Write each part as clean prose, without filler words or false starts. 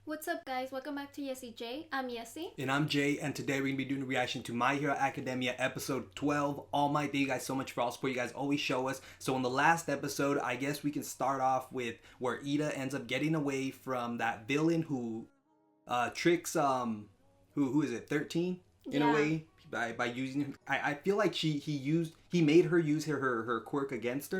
What's up, guys? Welcome back to YesiJai. I'm Yesi. And I'm Jay, and today we're going to be doing a reaction to My Hero Academia episode 12, All Might. Thank you guys so much for all the support you guys always show us. So in the last episode, I guess we can start off with where Ida ends up getting away from that villain who tricks, who is it, 13? In a way, by using him. I feel like he made her use her quirk against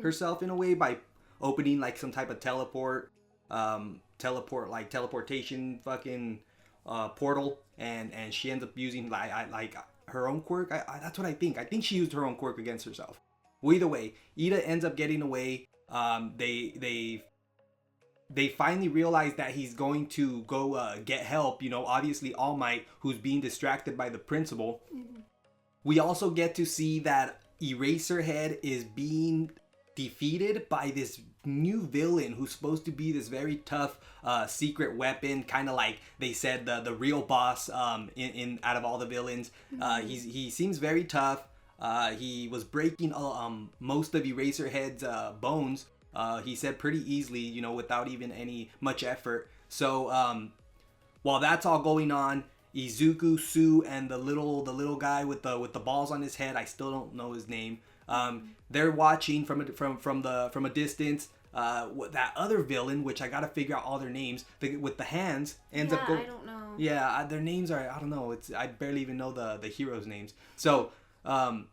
herself in a way by opening like some type of teleportation fucking portal, and she ends up using like her own quirk. That's what I think. I think she used her own quirk against herself. Well, either way, Ida ends up getting away. They finally realize that he's going to go get help. You know, obviously All Might, who's being distracted by the principal. We also get to see that Eraserhead is being defeated by this new villain who's supposed to be this very tough secret weapon, kind of like they said the real boss in out of all the villains. He seems very tough. He was breaking most of Eraserhead's bones. He said pretty easily, you know, without even any much effort. So while that's all going on, Izuku, Sue, and the little guy with the balls on his head, I still don't know his name. They're watching from a distance. That other villain, which I gotta figure out all their names, with the hands, ends up going. I don't know. Yeah, their names are, I don't know. I barely even know the heroes' names. So the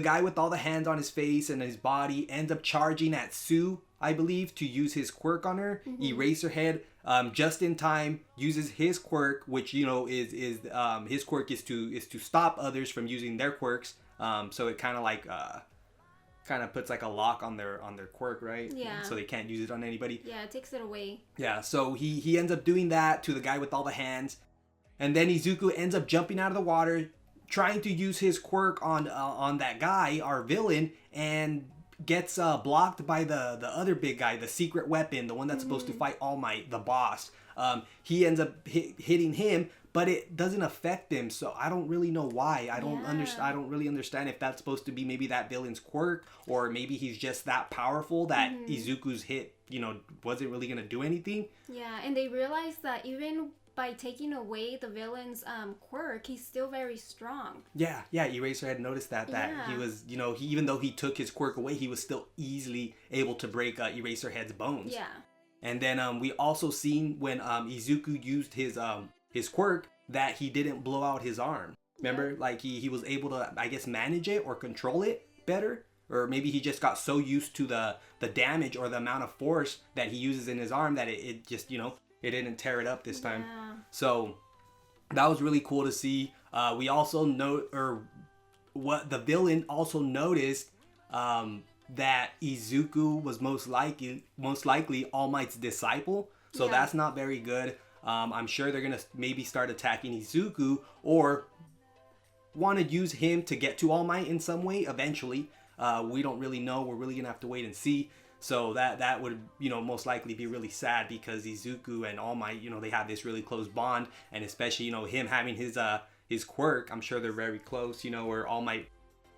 guy with all the hands on his face and his body ends up charging at Sue, I believe, to use his quirk on her. Eraserhead, just in time, uses his quirk, which, you know, is his quirk is to stop others from using their quirks. So it kind of like puts like a lock on their quirk, right? Yeah. So they can't use it on anybody. Yeah, it takes it away. Yeah. So he ends up doing that to the guy with all the hands, and then Izuku ends up jumping out of the water, trying to use his quirk on that guy, our villain, and gets blocked by the other big guy, the secret weapon, the one that's supposed to fight All Might, the boss. He ends up hitting him, but it doesn't affect him, so I don't really know why. I don't really understand if that's supposed to be maybe that villain's quirk, or maybe he's just that powerful that Izuku's hit, you know, wasn't really gonna do anything. Yeah, and they realized that even by taking away the villain's quirk, he's still very strong. Yeah, Eraserhead noticed that he was, you know, even though he took his quirk away, he was still easily able to break Eraserhead's bones. Yeah. And then we also seen when Izuku used his quirk that he didn't blow out his arm. Remember, like he was able to, I guess, manage it or control it better. Or maybe he just got so used to the damage or the amount of force that he uses in his arm that it just, you know, it didn't tear it up this time. So that was really cool to see. We also what the villain also noticed that Izuku was most likely All Might's disciple. So that's not very good. I'm sure they're gonna maybe start attacking Izuku, or want to use him to get to All Might in some way eventually. We don't really know. We're really gonna have to wait and see. So that would, you know, most likely be really sad, because Izuku and All Might, you know, they have this really close bond, and especially, you know, him having his quirk, I'm sure they're very close, you know, where All Might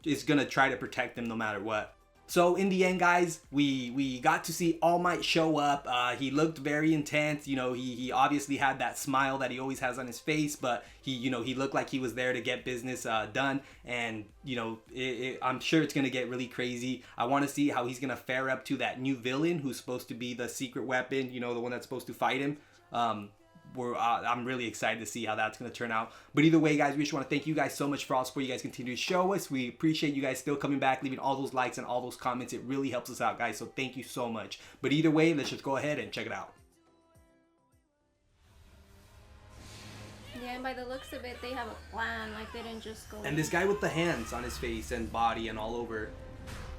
is gonna try to protect him no matter what. So in the end, guys, we got to see All Might show up. He looked very intense. You know, he obviously had that smile that he always has on his face, but he looked like he was there to get business done. And, you know, I'm sure it's going to get really crazy. I want to see how he's going to fare up to that new villain who's supposed to be the secret weapon, you know, the one that's supposed to fight him. I'm really excited to see how that's going to turn out. But either way, guys, we just want to thank you guys so much for all the support you guys continue to show us. We appreciate you guys still coming back, leaving all those likes and all those comments. It really helps us out, guys, so thank you so much. But either way, let's just go ahead and check it out. Yeah, and by the looks of it, they have a plan. Like, they didn't just go... And this guy with the hands on his face and body and all over,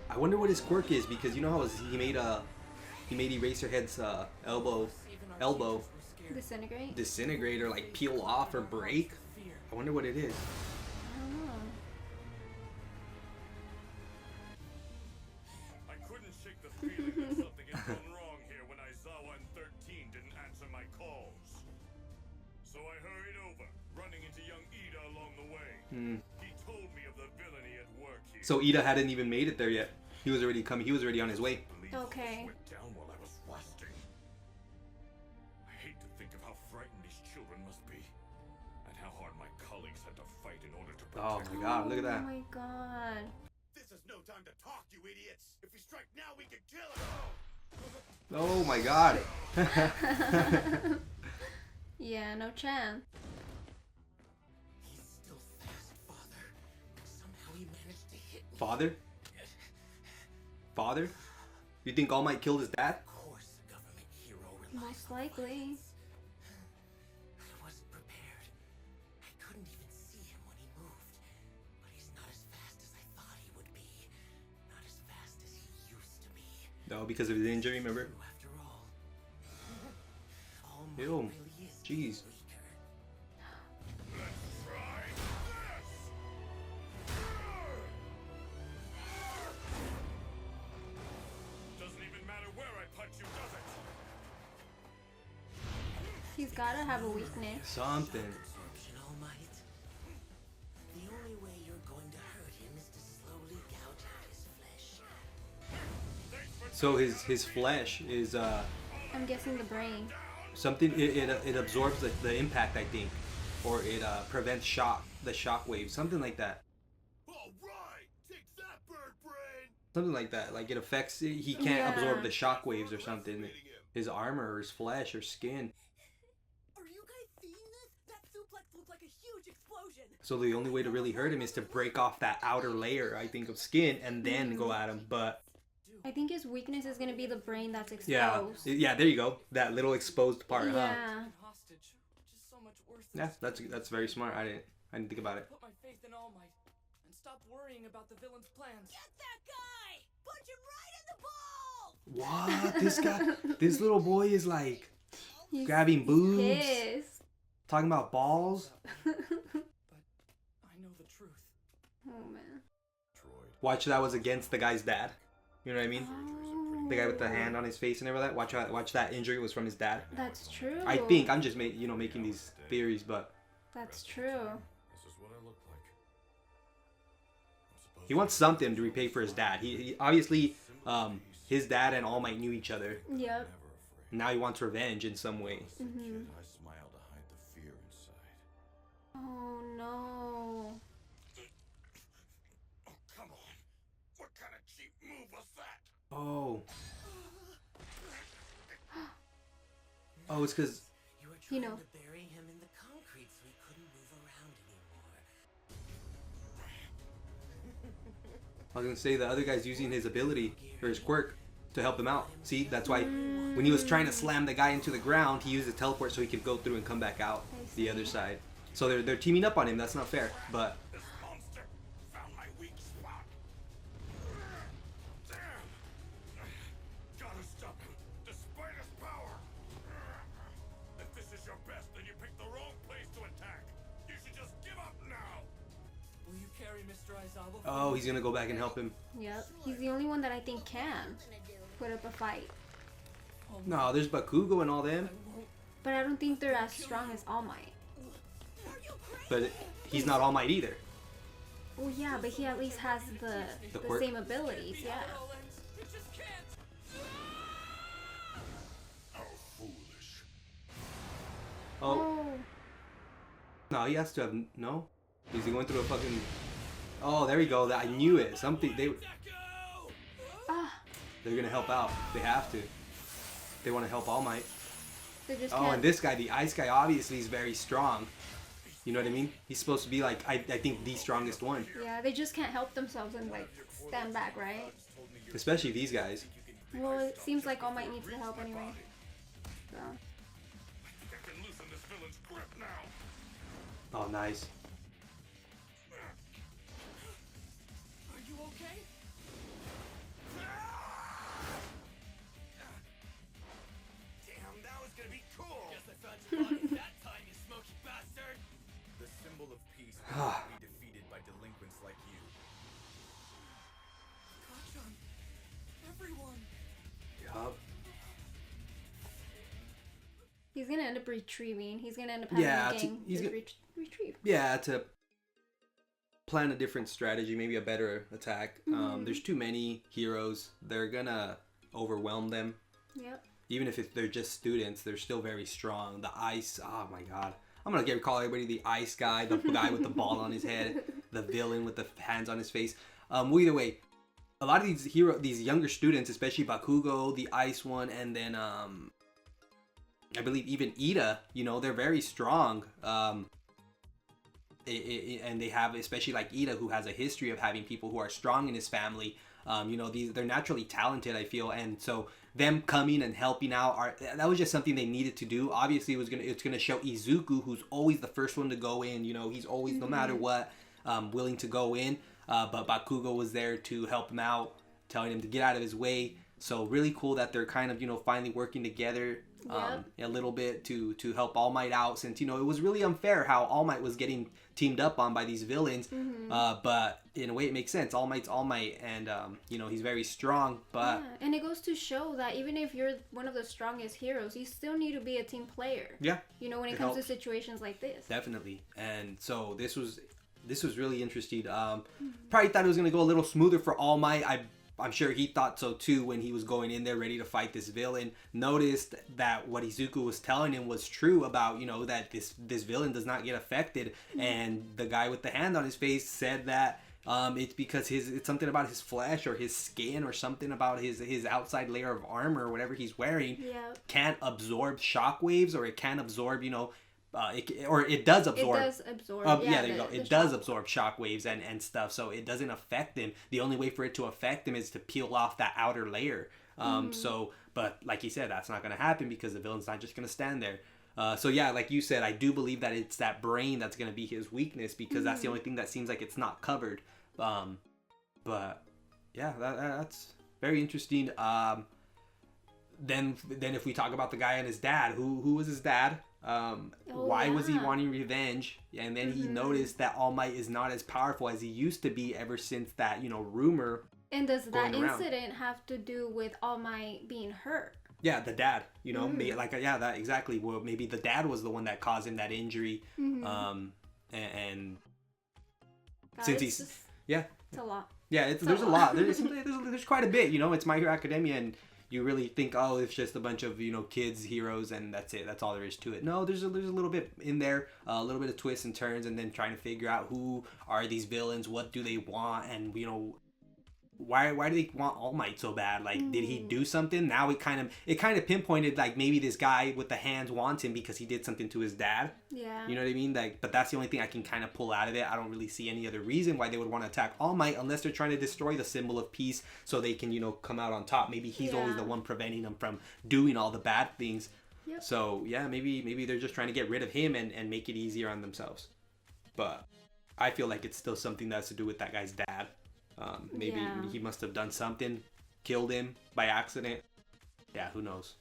I wonder what his quirk is, because you know how he made Eraserhead's elbow disintegrate or like peel off or break. I wonder what it is. I don't know. I couldn't shake the feeling that something had gone wrong here when Aizawa and 13 didn't answer my calls. So I hurried over, running into young Ida along the way. He told me of the villainy at work here. So Ida hadn't even made it there yet. He was already coming. He was already on his way. Okay. Went down while I was fasting. I must be. And how hard my colleagues had to fight in order to Oh protect my god, look at Oh that. my god. This is no time to talk, you idiots! If we strike now, we can kill him! Oh my god. Yeah, no chance. He's still fast, Father. Somehow he managed to hit me. Father? Father? You think All Might killed his dad? Of course, a government hero relies Most on likely. violence. I wasn't prepared. I couldn't even see him when he moved. But he's not as fast as I thought he would be. Not as fast as he used to be. No, because of his injury, remember? After all, All Might Ew. really is Jeez. weaker. Let's try this! Doesn't even matter where I punch you, does it? He's gotta have a weakness. Something. Absorption, All Might. The only way you're going to hurt him is to slowly gouge out his flesh. So his flesh is I'm guessing the brain. something. It absorbs the impact, I think, or it prevents the shock waves, something like that. All right, take that, bird brain. Something like that. Like it affects. He can't Yeah. absorb the shock waves or something. His armor, or his flesh, or skin. Are you guys seeing this? That suplex looked like a huge explosion. So the only way to really hurt him is to break off that outer layer, I think, of skin, and then go at him. But I think his weakness is gonna be the brain that's exposed. yeah, there you go. That little exposed part, huh? Yeah. Hostage, which is so much worse Yeah, that's very smart. I didn't think about it. Put my faith in All Might and stop worrying about the villain's plans. Get that guy! Punch him right in the balls! What? This little boy is like He's grabbing boobs, pissed. talking about balls. But I know the truth. Oh man. Watch, that was against the guy's dad. You know what I mean? Oh, The guy with the hand on his face and everything like that. Watch that injury was from his dad. that's true. I think I'm just making these theories, but That's true. This is what I look like. I'm supposed he wants something to repay for his dad. He obviously his dad and All Might knew each other. Yep. never afraid. Now he wants revenge in some way. Mhm. I smile to hide the fear inside. Oh no. Oh, come on. What kind of cheap move was that? Oh. Oh, it's because You were You trying know. to bury him in the concrete so he couldn't move around anymore. I was gonna say the other guy's using his ability or his quirk to help him out. See, that's why when he was trying to slam the guy into the ground, he used his teleport so he could go through and come back out I the see. other side. So they're teaming up on him. That's not fair. But This monster found my weak spot. Damn! Gotta stop him, despite his power. If this is your best, then you picked the wrong place to attack. You should just give up now. Will you carry Mr. Aizawa? oh, he's gonna go back and help him. Yep. He's the only one that I think can put up a fight. No, there's Bakugo and all them, But I don't think they're as strong as All Might. but he's not All Might either. Well, yeah, but he at least has the quirk? same abilities. Yeah. You just can't. How foolish. Oh, no, he has to have no. Is he going through a fucking? Oh, there we go. I knew it. Something Ah, they're gonna help out. They have to. They want to help All Might. they just Oh, can't. and this guy, the ice guy, obviously is very strong. You know what I mean? He's supposed to be like, I think the strongest one. Yeah, they just can't help themselves and like stand back, right? Especially these guys. Well, it seems like All Might needs the help anyway. So. I think I can loosen this villain's grip now. Oh, nice. Are you okay? Damn, that was gonna be cool. Guess I found your body that time, you smoky bastard! The symbol of peace cannot be defeated by delinquents like you. Kachan. Everyone. Yup. He's gonna end up retrieving. He's gonna end up having Yeah, a gang he's just gonna- retrieve. Yeah, to plan a different strategy, maybe a better attack. There's too many heroes. They're gonna overwhelm them. Yep. Even if they're just students, they're still very strong. The ice, oh my god. I'm gonna call everybody the ice guy, the guy with the ball on his head, the villain with the hands on his face. Well, either way, a lot of these younger students, especially Bakugo, the ice one, and then I believe even Ida, you know, they're very strong. And they have, especially like Ida, who has a history of having people who are strong in his family. You know, they're naturally talented, I feel, and so them coming and helping out that was just something they needed to do. Obviously, it's gonna show Izuku, who's always the first one to go in. You know, he's always, no matter what, willing to go in. But Bakugo was there to help him out, telling him to get out of his way. So really cool that they're kind of, you know, finally working together a little bit to help All Might out, since, you know, it was really unfair how All Might was getting teamed up on by these villains. But in a way it makes sense. All Might's All Might, and you know, he's very strong. But and it goes to show that even if you're one of the strongest heroes, you still need to be a team player. Yeah. You know, when it comes to situations like this. Definitely. And so this was really interesting. Probably thought it was gonna go a little smoother for All Might. I'm sure he thought so too when he was going in there ready to fight this villain. Noticed that what Izuku was telling him was true about, you know, that this villain does not get affected. And the guy with the hand on his face said that it's because it's something about his flesh or his skin or something about his outside layer of armor or whatever he's wearing can't absorb shockwaves, or it can't absorb, you know, it does absorb. It does absorb. There you go. It does absorb shockwaves and stuff, so it doesn't affect him. The only way for it to affect him is to peel off that outer layer. So, but like you said, that's not going to happen because the villain's not just going to stand there. So yeah, like you said, I do believe that it's that brain that's going to be his weakness, because that's the only thing that seems like it's not covered. But yeah, that's very interesting. Then if we talk about the guy and his dad, who was his dad? Why was he wanting revenge? And then he noticed that All Might is not as powerful as he used to be ever since that, you know, rumor. And does that incident have to do with All Might being hurt? Yeah, the dad, you know, that exactly. Well, maybe the dad was the one that caused him that injury. And God, since he's it's a lot. Yeah, there's a lot. There's quite a bit. You know, it's My Hero Academia, and you really think, oh, it's just a bunch of, you know, kids heroes and that's it. That's all there is to it. No, there's a little bit in there, a little bit of twists and turns, and then trying to figure out who are these villains, what do they want, and, you know, why do they want All Might so bad? Like, did he do something? Now it kind of pinpointed, like, maybe this guy with the hands wants him because he did something to his dad. Yeah. You know what I mean? Like, but that's the only thing I can kind of pull out of it. I don't really see any other reason why they would want to attack All Might unless they're trying to destroy the symbol of peace so they can, you know, come out on top. Maybe he's always the one preventing them from doing all the bad things. Yep. So yeah, maybe they're just trying to get rid of him and make it easier on themselves. But I feel like it's still something that has to do with that guy's dad. Maybe he must have done something, killed him by accident. Yeah, who knows?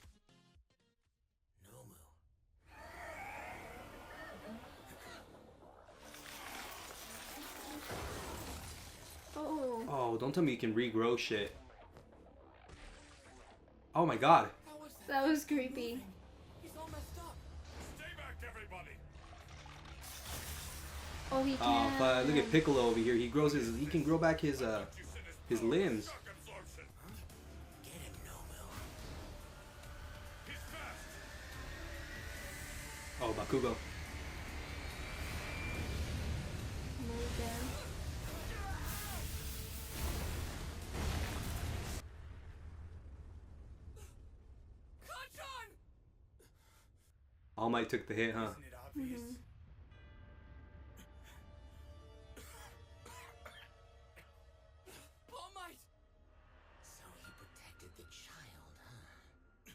Oh, don't tell me you can regrow shit. Oh my god. That was creepy. He's all messed up. Stay back, everybody. Oh, he can. Oh, but look at Piccolo over here. He can grow back his limbs. Get him, Nomu. He's fast. Oh, Bakugo. Move them. All Might took the hit, huh? Isn't it obvious? All Might! So he protected the child, huh?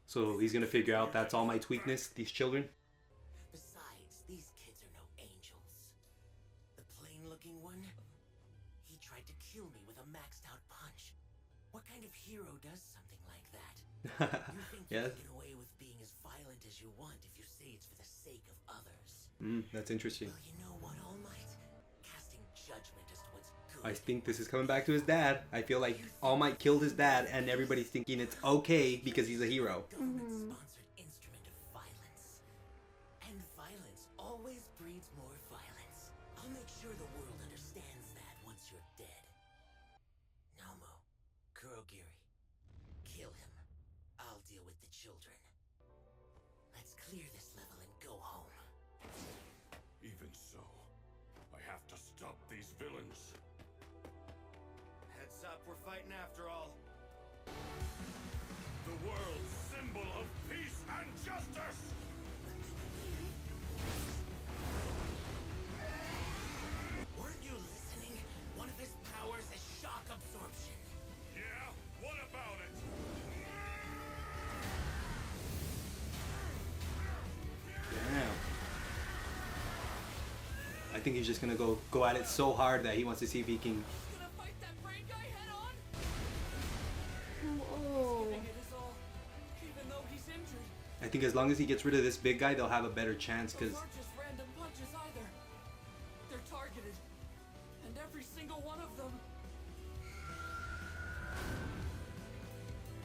So he's gonna figure out that's All Might's weakness, these children? Besides, these kids are no angels. The plain-looking one, he tried to kill me with a maxed-out punch. What kind of hero does something like that? You think you can get away with being as violent as you want if you say it's for the sake of others. That's interesting. Well, you know what, All Might? Casting judgment as to what's good. I think this is coming back to his dad. I feel like All Might killed his dad and everybody's thinking it's okay because he's a hero. Government-sponsored instrument of violence. And violence always breeds more violence. I'll make sure the world understands that once you're dead. Nomu, Kurogiri, kill him. I'll deal with the children. Let's Let's clear this level and go home. Even so, I have to stop these villains. Heads up, we're fighting after all. The world's symbol of peace and justice! Weren't you listening? One of his powers is shock absorption. Yeah? What about it? Damn. I think he's just gonna go at it so hard that he wants to see if he can. Gonna fight that brain guy head on? Whoa. It is all, even though he's injured. I think as long as he gets rid of this big guy, they'll have a better chance. Those Cause aren't just random punches either. They're targeted. And every single one of them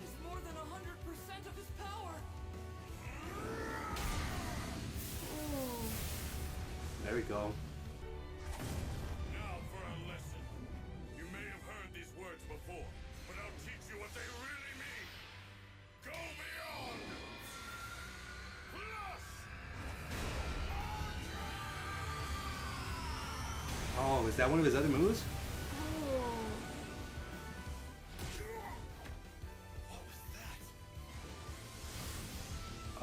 is more than 100% of his power. Oh. there we go. Now for a lesson. You may have heard these words before, but I'll teach you what they really mean. Go beyond! Plus! Oh, is that one of his other moves? Oh. What was that?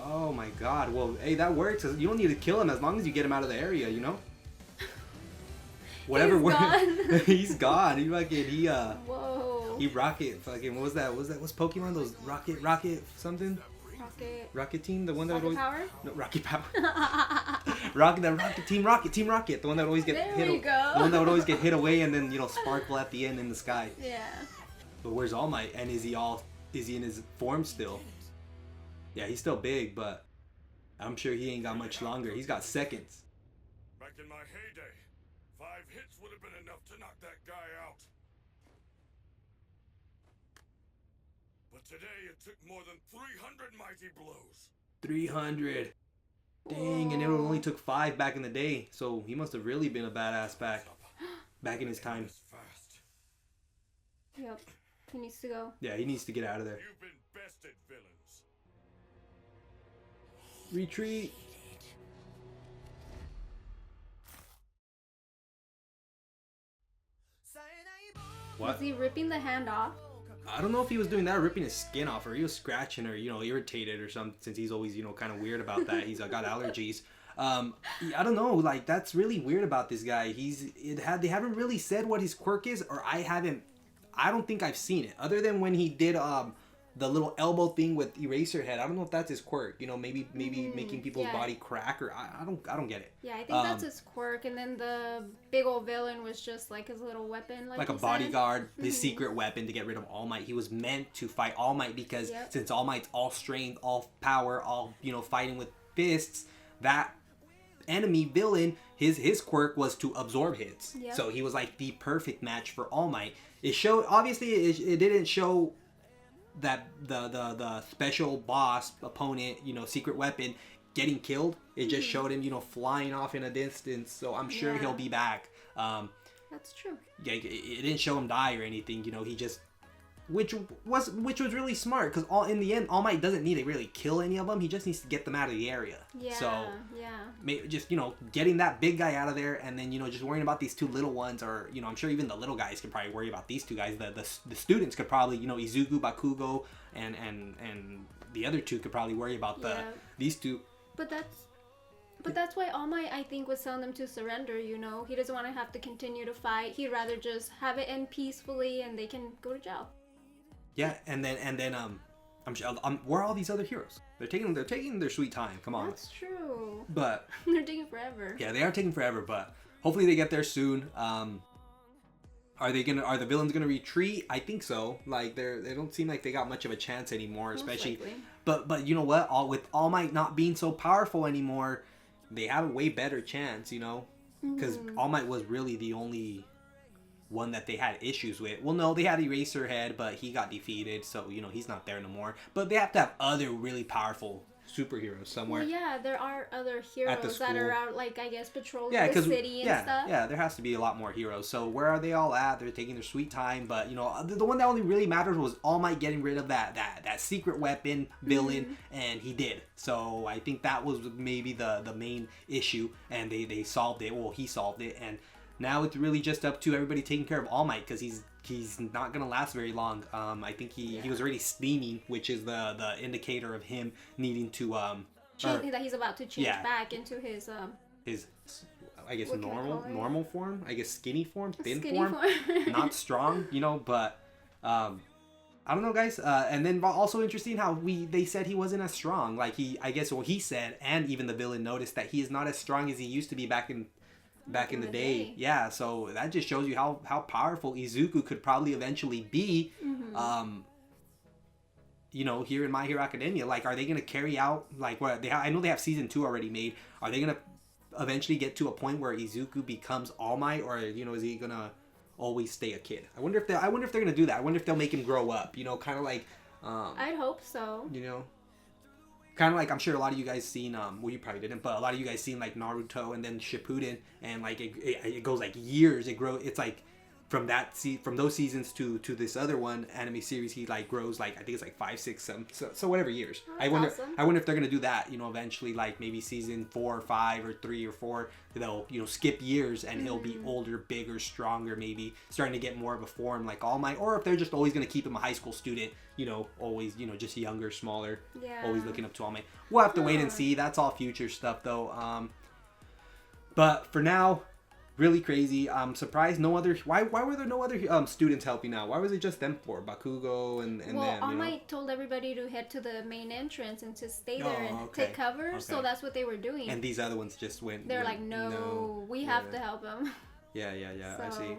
Oh my god. Well, hey, that works. You don't need to kill him as long as you get him out of the area, you know? Whatever He's works. gone. He's gone. Whoa. He rocket fucking, what was that? What's Pokemon? Those rocket something? Rocket Team? The one that would Rocket always... Power? No, Rocket Power. Team Rocket. The one that would always get There hit. we go. The one that would always get hit away and then, sparkle at the end in the sky. Yeah. But where's All Might? And is he in his form still? Yeah, he's still big, but I'm sure he ain't got much longer. He's got seconds. Back in my heyday, 5 hits would have been enough to knock that guy out. But today it took more than 300 mighty blows. 300. Dang, and it only took 5 back in the day. So he must have really been a badass back in his time. This fast. Yep. He needs to go. Yeah, he needs to get out of there. You've been bested, villains. Retreat. What? Was he ripping the hand off? I don't know if he was doing that or ripping his skin off or he was scratching or, irritated or something since he's always, kind of weird about that. He's got allergies. I don't know. Like, that's really weird about this guy. They haven't really said what his quirk is, or I don't think I've seen it other than when he did, the little elbow thing with Eraserhead. I don't know if that's his quirk. Maybe making people's body crack or I don't get it. Yeah, I think that's his quirk. And then the big old villain was just like his little weapon, like a bodyguard, his secret weapon to get rid of All Might. He was meant to fight All Might because since All Might's all strength, all power, all fighting with fists, that enemy villain, his quirk was to absorb hits. Yep. So he was like the perfect match for All Might. It showed obviously it didn't show that the special boss opponent, secret weapon getting killed. It just showed him, flying off in a distance. So I'm sure he'll be back. That's true. Yeah, it didn't show him die or anything. He just, which was really smart because in the end, All Might doesn't need to really kill any of them. He just needs to get them out of the area. Yeah. So just getting that big guy out of there, and then just worrying about these 2 little ones, or I'm sure even the little guys could probably worry about these 2 guys. The students could probably Izuku, Bakugo, and the other 2 could probably worry about these 2. But that's why All Might, I think, was telling them to surrender. He doesn't want to have to continue to fight. He'd rather just have it end peacefully, and they can go to jail. Yeah, and then I'm sure where are all these other heroes? They're taking their sweet time. Come on. That's true. But they're taking forever. Yeah, they are taking forever, but hopefully they get there soon. Are the villains gonna retreat? I think so. Like they don't seem like they got much of a chance anymore, especially. But you know what? With All Might not being so powerful anymore, they have a way better chance. Because All Might was really the only one that they had issues with. Well, no, they had Eraserhead, but he got defeated, so he's not there no more. But they have to have other really powerful superheroes somewhere. Well, yeah, there are other heroes that are out, like, I guess, patrolling the city and stuff. Yeah, there has to be a lot more heroes. So where are they all at? They're taking their sweet time, but you know, the one that only really mattered was All Might getting rid of that secret weapon villain, and he did. So I think that was maybe the main issue, and they solved it. Well, he solved it, and now it's really just up to everybody taking care of All Might, because he's not gonna last very long. I think he was already steaming, which is the indicator of him needing to that he's about to change back into his I guess what can I call it? normal form, I guess skinny form, thin skinny form, not strong, you know. But I don't know, guys. And then also interesting how they said he wasn't as strong. Like he said, and even the villain noticed that he is not as strong as he used to be back in the day. Yeah, so that just shows you how powerful Izuku could probably eventually be. You know, here in My Hero Academia, like, are they gonna carry out like what I know they have season 2 already made? Are they gonna eventually get to a point where Izuku becomes All Might, or you know, is he gonna always stay a kid? I wonder if they're gonna do that. I wonder if they'll make him grow up. You know, kind of like. I'd hope so. You know. Kind of like, I'm sure a lot of you guys seen, well, you probably didn't, but a lot of you guys seen like Naruto and then Shippuden, and like it goes like years. It's like from those seasons to this other one anime series, he like grows like, I think it's like 5, 6, 7, so whatever years. Oh, I wonder if they're gonna do that. You know, eventually, like maybe season 4 or 5 or 3 or 4, they'll, you know, skip years and he'll be older, bigger, stronger, maybe starting to get more of a form like All Might, or if they're just always gonna keep him a high school student. You know, always, you know, just younger, smaller, always looking up to All Might. We'll have to wait and see. That's all future stuff, though. But for now, really crazy. I'm surprised no other. Why were there no other students helping out? Why was it just them four, Bakugo and well, them? All Might told everybody to head to the main entrance and to stay there and take cover. Okay. So that's what they were doing. And these other ones just went. They're like, no, we have to help him. Yeah. So. I see. So,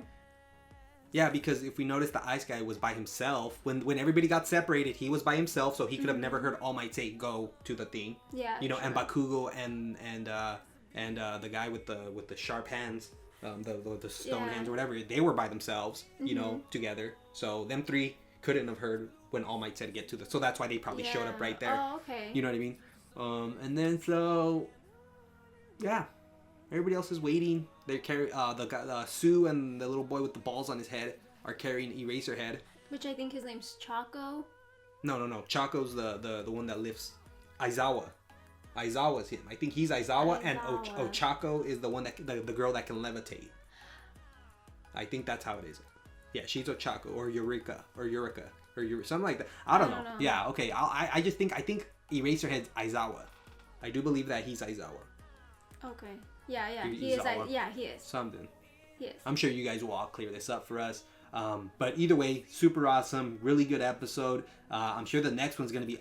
Yeah, because if we notice, the ice guy was by himself. When everybody got separated, he was by himself, so he could have never heard All Might say go to the thing. Yeah. You know, sure. and Bakugo and the guy with the sharp hands, the stone hands or whatever, they were by themselves. You know, together. So them three couldn't have heard when All Might said get to the. So that's why they probably showed up right there. Oh, okay. You know what I mean? And then so, yeah. Everybody else is waiting. They carry the Sue and the little boy with the balls on his head are carrying Eraserhead. Which I think his name's Chaco. No. Chaco's the one that lifts. Aizawa's him. I think he's Aizawa. And Ochako is the one that the girl that can levitate. I think that's how it is. Yeah, she's Ochako or Eureka or something like that. I don't know. Yeah, okay. I think Eraserhead's Aizawa. I do believe that he's Aizawa. Okay. Yeah. He is. He is. Something. He is. I'm sure you guys will all clear this up for us. But either way, super awesome, really good episode. I'm sure the next one's gonna be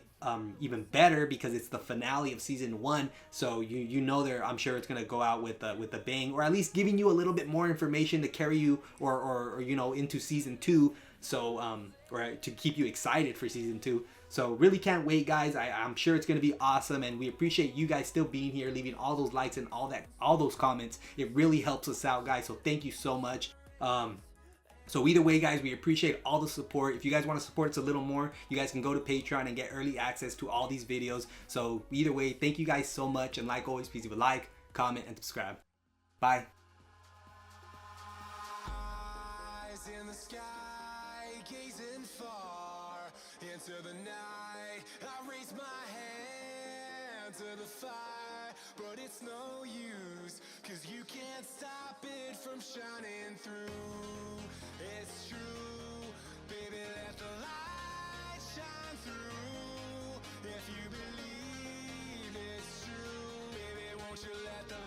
even better because it's the finale of season 1. So you know I'm sure it's gonna go out with a bang, or at least giving you a little bit more information to carry you or you know into season 2. So or to keep you excited for season 2. So really can't wait, guys. I'm sure it's gonna be awesome, and we appreciate you guys still being here, leaving all those likes and all those comments. It really helps us out, guys. So thank you so much. So either way, guys, we appreciate all the support. If you guys want to support us a little more, you guys can go to Patreon and get early access to all these videos. So either way, thank you guys so much, and like always, please leave a like, comment, and subscribe. Bye. Eyes in the sky, gazing far into the night. I raise my hand to the fire, but it's no use, 'cause you can't stop it from shining through. It's true, baby, let the light shine through. If you believe it's true, baby, won't you let the